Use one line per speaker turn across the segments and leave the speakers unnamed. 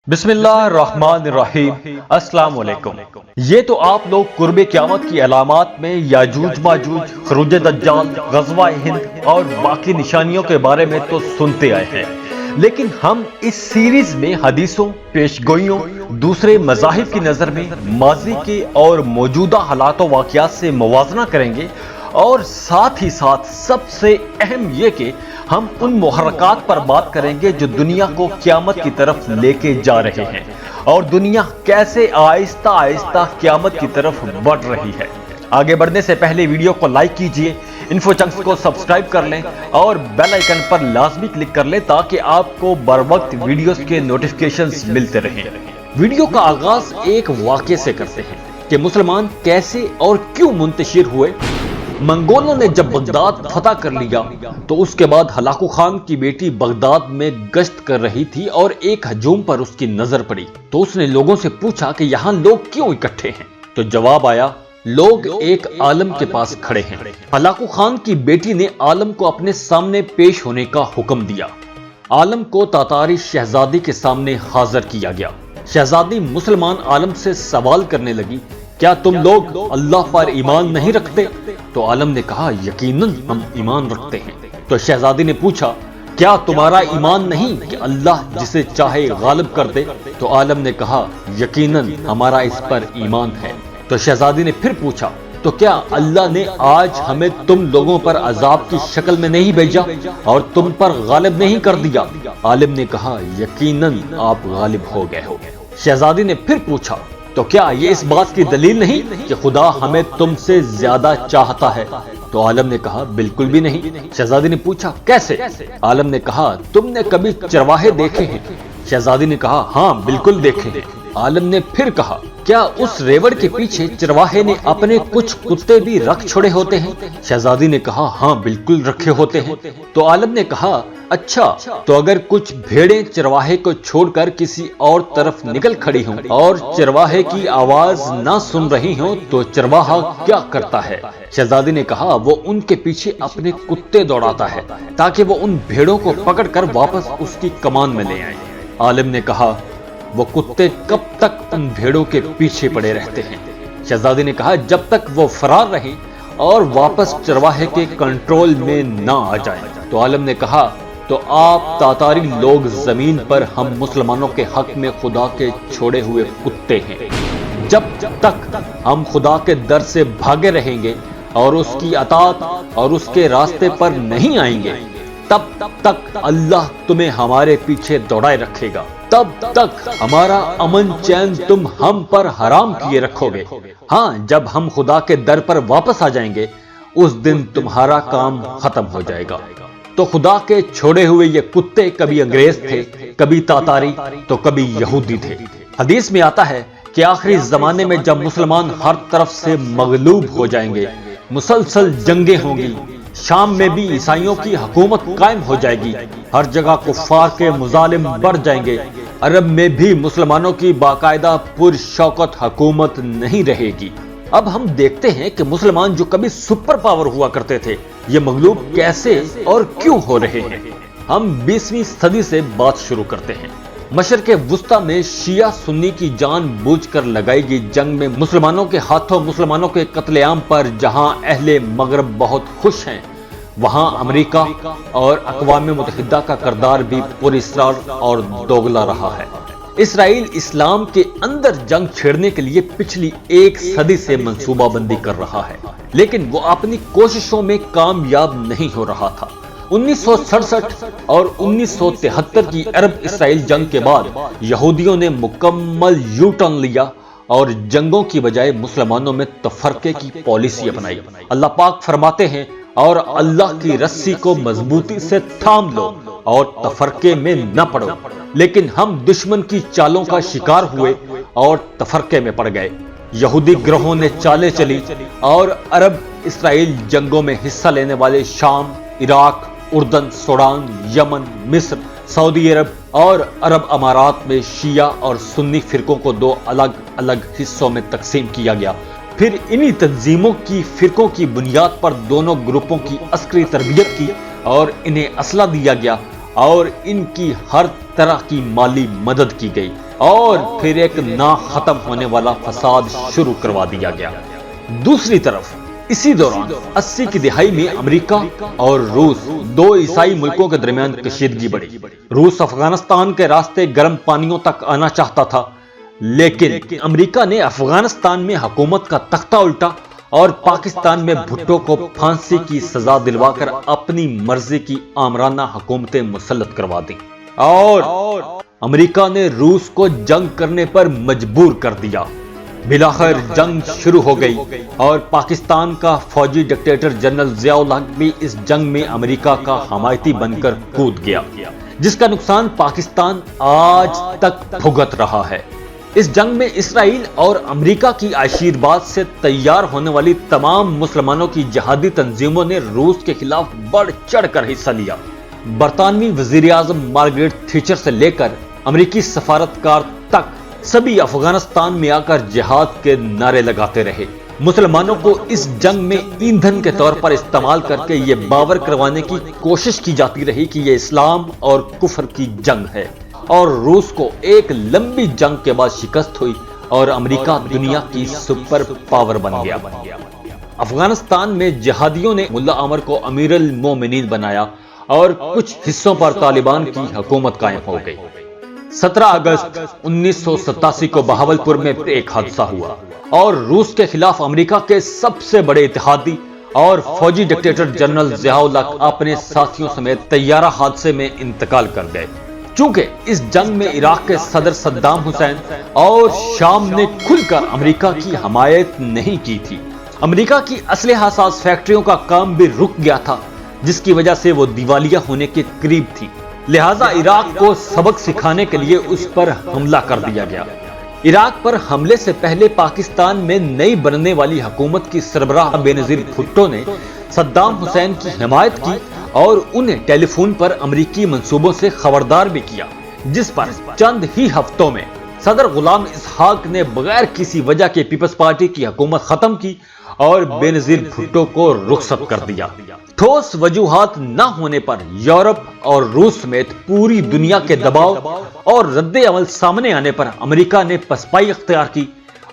بسم اللہ الرحمن الرحیم۔ السلام علیکم۔ یہ تو آپ لوگ قرب قیامت کی علامات میں یاجوج ماجوج، خروج دجال، غزوہ ہند اور باقی نشانیوں کے بارے میں تو سنتے آئے ہیں، لیکن ہم اس سیریز میں حدیثوں، پیش گوئیوں، دوسرے مذاہب کی نظر میں ماضی کے اور موجودہ حالات و واقعات سے موازنہ کریں گے، اور ساتھ ہی ساتھ سب سے اہم یہ کہ ہم ان محرکات پر بات کریں گے جو دنیا کو قیامت کی طرف لے کے جا رہے ہیں، اور دنیا کیسے آہستہ آہستہ قیامت کی طرف بڑھ رہی ہے۔ آگے بڑھنے سے پہلے ویڈیو کو لائک کیجئے، انفو چنکس کو سبسکرائب کر لیں اور بیل آئیکن پر لازمی کلک کر لیں تاکہ آپ کو بر وقت ویڈیوز کے نوٹیفیکیشنز ملتے رہیں۔ ویڈیو کا آغاز ایک واقعے سے کرتے ہیں کہ مسلمان کیسے اور کیوں منتشر ہوئے۔ منگولوں نے جب بغداد فتح کر لیا تو اس کے بعد ہلاکو خان کی بیٹی بغداد میں گشت کر رہی تھی اور ایک ہجوم پر اس کی نظر پڑی، تو اس نے لوگوں سے پوچھا کہ یہاں لوگ کیوں اکٹھے ہیں؟ تو جواب آیا، لوگ ایک عالم کے پاس کھڑے ہیں۔ ہلاکو خان کی بیٹی نے عالم کو اپنے سامنے پیش ہونے کا حکم دیا۔ عالم کو تاتاری شہزادی کے سامنے حاضر کیا گیا۔ شہزادی مسلمان عالم سے سوال کرنے لگی، کیا تم لوگ اللہ پر ایمان نہیں رکھتے؟ تو عالم نے کہا، یقیناً ہم ایمان رکھتے ہیں۔ تو شہزادی نے پوچھا، کیا تمہارا ایمان نہیں کہ اللہ جسے چاہے غالب کر دے؟ تو عالم نے کہا، یقیناً ہمارا اس پر ایمان ہے۔ تو شہزادی نے پھر پوچھا، تو کیا اللہ نے آج ہمیں تم لوگوں پر عذاب کی شکل میں نہیں بھیجا اور تم پر غالب نہیں کر دیا؟ عالم نے کہا، یقیناً آپ غالب ہو گئے ہو۔ شہزادی نے پھر پوچھا، تو کیا یہ اس بات کی دلیل نہیں کہ خدا ہمیں تم سے زیادہ چاہتا ہے؟ تو عالم نے کہا، بالکل بھی نہیں۔ شہزادی نے پوچھا، کیسے؟ عالم نے کہا، تم نے کبھی چرواہے دیکھے ہیں؟ شہزادی نے کہا، ہاں بالکل دیکھے ہیں۔ عالم نے پھر کہا، کیا اس ریوڑ کے پیچھے چرواہے نے اپنے کچھ کتے بھی رکھ چھوڑے ہوتے ہیں؟ شہزادی نے کہا، ہاں بالکل رکھے ہوتے ہیں۔ تو عالم نے کہا، اچھا تو اگر کچھ بھیڑیں چرواہے کو چھوڑ کر کسی اور طرف نکل کھڑی ہوں اور چرواہے کی آواز نہ سن رہی ہوں تو چرواہا کیا کرتا ہے؟ شہزادی نے کہا، وہ ان کے پیچھے اپنے کتے دوڑاتا ہے تاکہ وہ ان بھیڑوں کو پکڑ کر واپس اس کی کمان میں لے آئیں۔ عالم نے کہا، وہ کتے کب تک ان بھیڑوں کے پیچھے پڑے رہتے ہیں؟ شہزادی نے کہا، جب تک وہ فرار رہیں اور واپس چرواہے کے کنٹرول میں نہ آ جائیں۔ تو عالم نے کہا، تو آپ تاتاری لوگ زمین پر ہم مسلمانوں کے حق میں خدا کے چھوڑے ہوئے کتے ہیں۔ جب تک ہم خدا کے در سے بھاگے رہیں گے اور اس کی اطاعت اور اس کے راستے پر نہیں آئیں گے، تب تک اللہ تمہیں ہمارے پیچھے دوڑائے رکھے گا، تب تک ہمارا امن چین تم ہم پر حرام کیے رکھو گے۔ ہاں، جب ہم خدا کے در پر واپس آ جائیں گے اس دن تمہارا کام ختم ہو جائے گا۔ تو خدا کے چھوڑے ہوئے یہ کتے کبھی انگریز تھے، کبھی تاتاری، تو کبھی یہودی تھے۔ حدیث میں آتا ہے کہ آخری زمانے میں جب مسلمان ہر طرف سے مغلوب ہو جائیں گے، مسلسل جنگیں ہوں گی، شام میں بھی عیسائیوں کی حکومت قائم ہو جائے گی، ہر جگہ کفار کے مظالم بڑھ جائیں گے، عرب میں بھی مسلمانوں کی باقاعدہ پرشوکت حکومت نہیں رہے گی۔ اب ہم دیکھتے ہیں کہ مسلمان جو کبھی سپر پاور ہوا کرتے تھے، یہ مغلوب کیسے اور کیوں ہو رہے ہیں۔ ہم 20ویں صدی سے بات شروع کرتے ہیں۔ مشرق وسطی میں شیعہ سنی کی جان بوجھ کر لگائی گئی جنگ میں مسلمانوں کے ہاتھوں مسلمانوں کے قتل عام پر جہاں اہل مغرب بہت خوش ہیں، وہاں امریکہ اور اقوام متحدہ کا کردار بھی پراسرار اور دوگلا رہا ہے۔ اسرائیل اسلام کے اندر جنگ چھیڑنے کے لیے پچھلی ایک صدی سے منصوبہ بندی کر رہا ہے، لیکن وہ اپنی کوششوں میں کامیاب نہیں ہو رہا تھا۔ 1967 اور 1973 کی عرب اسرائیل جنگ کے بعد یہودیوں نے مکمل یو ٹرن لیا اور جنگوں کی بجائے مسلمانوں میں تفرقے کی پالیسی اپنائی۔ اللہ پاک فرماتے ہیں، اور اللہ کی رسی کو مضبوطی سے تھام لو اور تفرقے میں نہ پڑو، لیکن ہم دشمن کی چالوں کا شکار ہوئے اور تفرقے میں پڑ گئے۔ یہودی گروہوں نے چالیں چلی اور عرب اسرائیل جنگوں میں حصہ لینے والے شام، عراق، اردن، سوڈان، یمن، مصر، سعودی عرب اور عرب امارات میں شیعہ اور سنی فرقوں کو دو الگ الگ حصوں میں تقسیم کیا گیا۔ پھر انہی تنظیموں کی فرقوں کی بنیاد پر دونوں گروپوں کی عسکری تربیت کی اور انہیں اسلحہ دیا گیا اور ان کی ہر طرح کی مالی مدد کی گئی۔ اور پھر ایک نہ ختم ہونے والا فساد شروع کروا دیا گیا۔ دوسری طرف اسی دوران 80 کی دہائی میں امریکہ اور روس، دو عیسائی ملکوں کے درمیان کشیدگی بڑھی۔ روس افغانستان کے راستے گرم پانیوں تک آنا چاہتا تھا، لیکن امریکہ نے افغانستان میں حکومت کا تختہ الٹا اور پاکستان میں بھٹو کو پھانسی کی سزا دلوا کر اپنی مرضی کی آمرانہ حکومتیں مسلط کروا دیں، اور امریکہ نے روس کو جنگ کرنے پر مجبور کر دیا۔ بلاخر جنگ شروع ہو گئی اور پاکستان کا فوجی ڈکٹیٹر جنرل ضیاء الحق بھی اس جنگ میں امریکہ کا حمایتی بن کر کود گیا، جس کا نقصان پاکستان آج تک بھگت رہا ہے۔ اس جنگ میں اسرائیل اور امریکہ کی آشیرواد سے تیار ہونے والی تمام مسلمانوں کی جہادی تنظیموں نے روس کے خلاف بڑھ چڑھ کر حصہ لیا۔ برطانوی وزیر اعظم مارگریٹ تھیچر سے لے کر امریکی سفارتکار تک سبھی افغانستان میں آ کر جہاد کے نعرے لگاتے رہے۔ مسلمانوں کو اس جنگ میں ایندھن کے طور پر استعمال کر کے یہ باور کروانے کی کوشش کی جاتی رہی کہ یہ اسلام اور کفر کی جنگ ہے، اور روس کو ایک لمبی جنگ کے بعد شکست ہوئی اور امریکہ دنیا کی سپر پاور بن گیا۔ افغانستان میں جہادیوں نے ملا عمر کو امیر المومنین بنایا اور کچھ حصوں پر طالبان کی حکومت قائم ہو گئی۔ 17 اگست 1987 کو بہاولپور میں ایک حادثہ ہوا اور روس کے خلاف امریکہ کے سب سے بڑے اتحادی اور فوجی ڈکٹیٹر جنرل ضیاء الحق اپنے ساتھیوں سمیت طیارہ حادثے میں انتقال کر گئے۔ چونکہ اس جنگ میں عراق کے صدر صدام حسین اور شام نے کھل کر امریکہ کی حمایت نہیں کی تھی، امریکہ کی اسلحہ ساز فیکٹریوں کا کام بھی رک گیا تھا، جس کی وجہ سے وہ دیوالیہ ہونے کے قریب تھی۔ لہٰذا عراق کو سبق سکھانے کے لیے اس پر حملہ کر دیا گیا۔ عراق پر حملے سے پہلے پاکستان میں نئی بننے والی حکومت کی سربراہ بے نظیر بھٹو نے صدام حسین کی حمایت کی اور انہیں ٹیلی فون پر امریکی منصوبوں سے خبردار بھی کیا، جس پر چند ہی ہفتوں میں صدر غلام اسحاق نے بغیر کسی وجہ کے پیپلز پارٹی کی حکومت ختم کی اور بے نظیر بھٹو کو رخصت کر دیا۔ ٹھوس وجوہات نہ ہونے پر یورپ اور روس سمیت پوری دنیا کے دباؤ اور رد عمل سامنے آنے پر امریکہ نے پسپائی اختیار کی،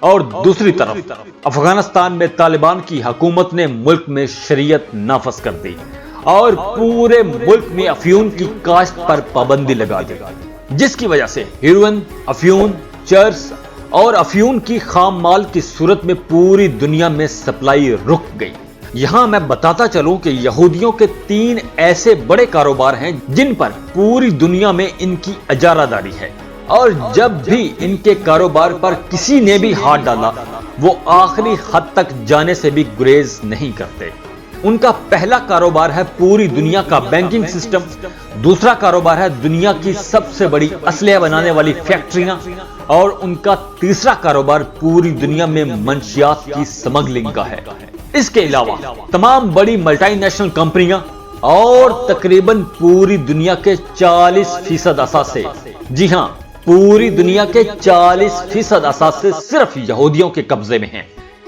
اور دوسری طرف افغانستان میں طالبان کی حکومت نے ملک میں شریعت نافذ کر دی اور پورے ملک میں افیون کی کاشت پر پابندی لگا دی، جس کی وجہ سے ہیروئن، افیون، چرس اور افیون کی خام مال کی صورت میں پوری دنیا میں سپلائی رک گئی۔ یہاں میں بتاتا چلوں کہ یہودیوں کے 3 ایسے بڑے کاروبار ہیں جن پر پوری دنیا میں ان کی اجارہ داری ہے، اور جب بھی ان کے کاروبار پر کسی نے بھی ہاتھ ڈالا وہ آخری حد تک جانے سے بھی گریز نہیں کرتے۔ ان کا پہلا کاروبار ہے پوری دنیا کا بینکنگ سسٹم، دوسرا کاروبار ہے دنیا کی سب سے بڑی اسلحہ بنانے والی فیکٹریاں، اور ان کا تیسرا کاروبار پوری دنیا میں منشیات کی سمگلنگ کا ہے۔ اس کے علاوہ تمام بڑی ملٹی نیشنل کمپنیاں اور تقریباً پوری دنیا کے 40% اثاثے، جی ہاں، پوری دنیا کے 40% اثاثے صرف یہودیوں کے قبضے میں ہیں۔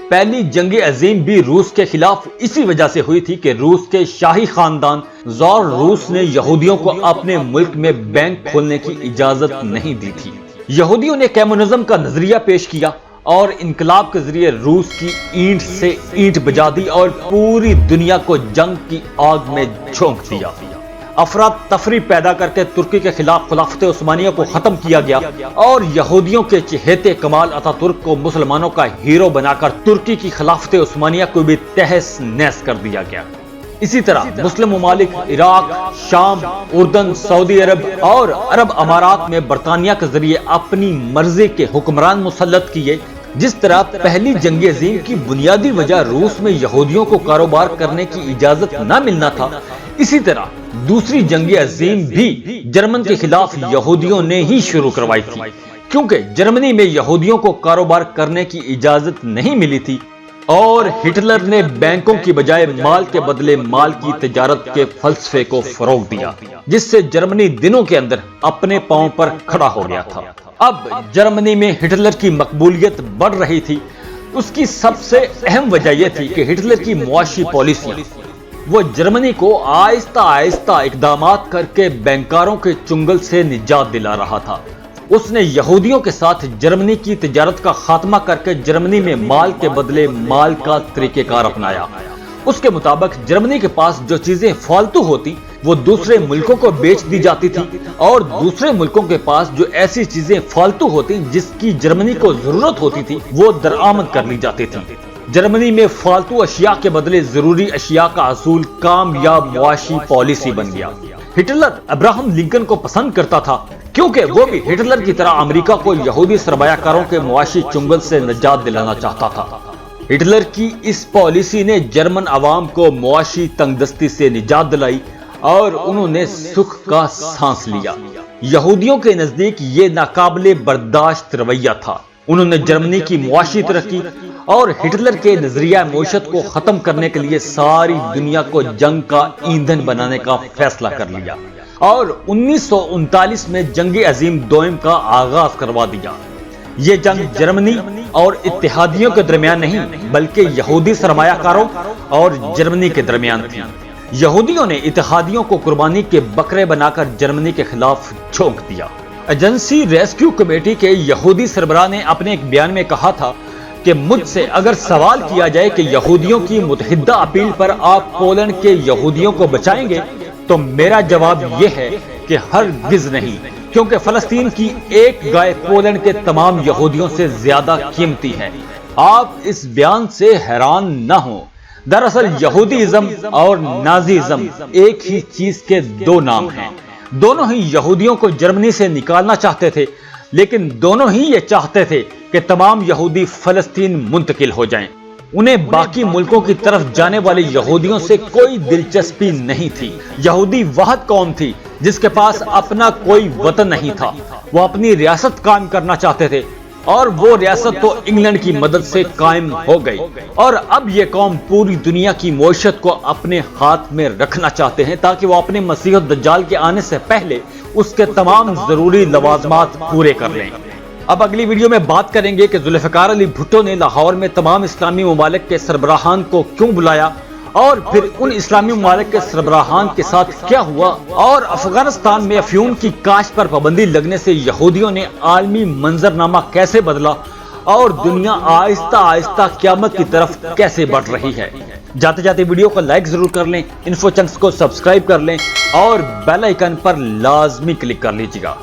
پہلی جنگ عظیم بھی روس کے خلاف اسی وجہ سے ہوئی تھی کہ روس کے شاہی خاندان زار روس نے یہودیوں کو اپنے ملک میں بینک کھولنے کی اجازت نہیں دی تھی۔ یہودیوں نے کمیونزم کا نظریہ پیش کیا اور انقلاب کے ذریعے روس کی اینٹ سے اینٹ بجا دی اور پوری دنیا کو جنگ کی آگ میں جھونک دیا۔ افراتفری پیدا کر کے ترکی کے خلاف خلافت عثمانیہ کو ختم کیا گیا اور یہودیوں کے چہیتے کمال اتا ترک کو مسلمانوں کا ہیرو بنا کر ترکی کی خلافت عثمانیہ کو بھی تہس نہس کر دیا گیا۔ اسی طرح مسلم ممالک عراق، شام، اردن، سعودی عرب اور عرب امارات میں برطانیہ کے ذریعے اپنی مرضی کے حکمران مسلط کیے۔ جس طرح پہلی جنگ عظیم کی بنیادی وجہ روس میں یہودیوں کو کاروبار کرنے کی اجازت نہ ملنا تھا، اسی طرح دوسری جنگ عظیم بھی جرمن کے خلاف یہودیوں نے ہی شروع کروائی تھی، کیونکہ جرمنی میں یہودیوں کو کاروبار کرنے کی اجازت نہیں ملی تھی اور ہٹلر نے بینکوں کی بجائے مال کے بدلے مال کی تجارت کے فلسفے کو فروغ دیا، جس سے جرمنی دنوں کے اندر اپنے پاؤں پر کھڑا ہو گیا تھا۔ اب جرمنی میں ہٹلر کی مقبولیت بڑھ رہی تھی۔ اس کی سب سے اہم وجہ یہ تھی کہ ہٹلر کی معاشی پالیسیاں، وہ جرمنی کو آہستہ آہستہ اقدامات کر کے بینکاروں کے چنگل سے نجات دلا رہا تھا اس نے یہودیوں کے ساتھ جرمنی کی تجارت کا خاتمہ کر کے جرمنی میں مال کے بدلے مال کا طریقہ کار اپنایا۔ اس کے مطابق جرمنی کے پاس جو چیزیں فالتو ہوتی وہ دوسرے ملکوں کو بیچ دی جاتی تھی، اور دوسرے ملکوں کے پاس جو ایسی چیزیں فالتو ہوتی جس کی جرمنی کو ضرورت ہوتی تھی وہ درآمد کر لی جاتی تھی۔ جرمنی میں فالتو اشیاء کے بدلے ضروری اشیاء کا حصول کامیاب معاشی پالیسی بن گیا۔ ہٹلر ابراہم لنکن کو پسند کرتا تھا کیونکہ وہ بھی ہٹلر کی طرح امریکہ کو یہودی سرمایہ کاروں کے معاشی چنگل سے نجات دلانا چاہتا تھا۔ ہٹلر کی اس پالیسی نے جرمن عوام کو معاشی تنگ دستی سے نجات دلائی اور انہوں نے سکھ کا سانس لیا۔ یہودیوں کے نزدیک یہ ناقابل برداشت رویہ تھا۔ انہوں نے جرمنی کی معاشی ترقی اور ہٹلر کے نظریہ معیشت کو ختم کرنے کے لیے ساری دنیا کو جنگ کا ایندھن بنانے کا فیصلہ کر لیا اور 1939 میں جنگ عظیم دوئم کا آغاز کروا دیا۔ یہ جنگ جرمنی اور اتحادیوں کے درمیان نہیں بلکہ یہودی سرمایہ کاروں اور جرمنی کے درمیان تھی۔ یہودیوں نے اتحادیوں کو قربانی کے بکرے بنا کر جرمنی کے خلاف جھونک دیا۔ ایجنسی ریسکیو کمیٹی کے یہودی سربراہ نے اپنے ایک بیان میں کہا تھا کہ مجھ سے اگر سوال کیا جائے کہ یہودیوں کی متحدہ اپیل پر آپ پولینڈ کے یہودیوں کو بچائیں گے تو میرا جواب یہ ہے کہ ہرگز نہیں، کیونکہ فلسطین کی ایک گائے پولینڈ کے تمام یہودیوں سے زیادہ قیمتی ہے۔ آپ اس بیان سے حیران نہ ہوں، دراصل یہودیزم اور نازیزم ایک ہی چیز کے دو نام ہیں۔ دونوں ہی یہودیوں کو جرمنی سے نکالنا چاہتے تھے، لیکن دونوں ہی یہ چاہتے تھے کہ تمام یہودی فلسطین منتقل ہو جائیں۔ انہیں باقی ملکوں کی طرف جانے والے یہودیوں سے کوئی دلچسپی نہیں تھی۔ یہودی واحد قوم تھی جس کے پاس اپنا کوئی وطن نہیں تھا۔ وہ اپنی ریاست قائم کرنا چاہتے تھے اور وہ ریاست تو انگلینڈ کی مدد سے قائم ہو گئی، اور اب یہ قوم پوری دنیا کی معیشت کو اپنے ہاتھ میں رکھنا چاہتے ہیں تاکہ وہ اپنے مسیح الدجال کے آنے سے پہلے اس کے تمام ضروری لوازمات پورے کر لیں۔ اب اگلی ویڈیو میں بات کریں گے کہ ذوالفقار علی بھٹو نے لاہور میں تمام اسلامی ممالک کے سربراہان کو کیوں بلایا، اور پھر ان اسلامی ممالک کے سربراہان کے ساتھ کیا ہوا، اور افغانستان میں افیون کی کاشت پر پابندی لگنے سے یہودیوں نے عالمی منظرنامہ کیسے بدلا، اور دنیا آہستہ آہستہ قیامت کی طرف کیسے بڑھ رہی ہے۔ جاتے جاتے ویڈیو کو لائک ضرور کر لیں، انفو چنکس کو سبسکرائب کر لیں اور بیل آئیکن پر لازمی کلک کر لیجیے گا۔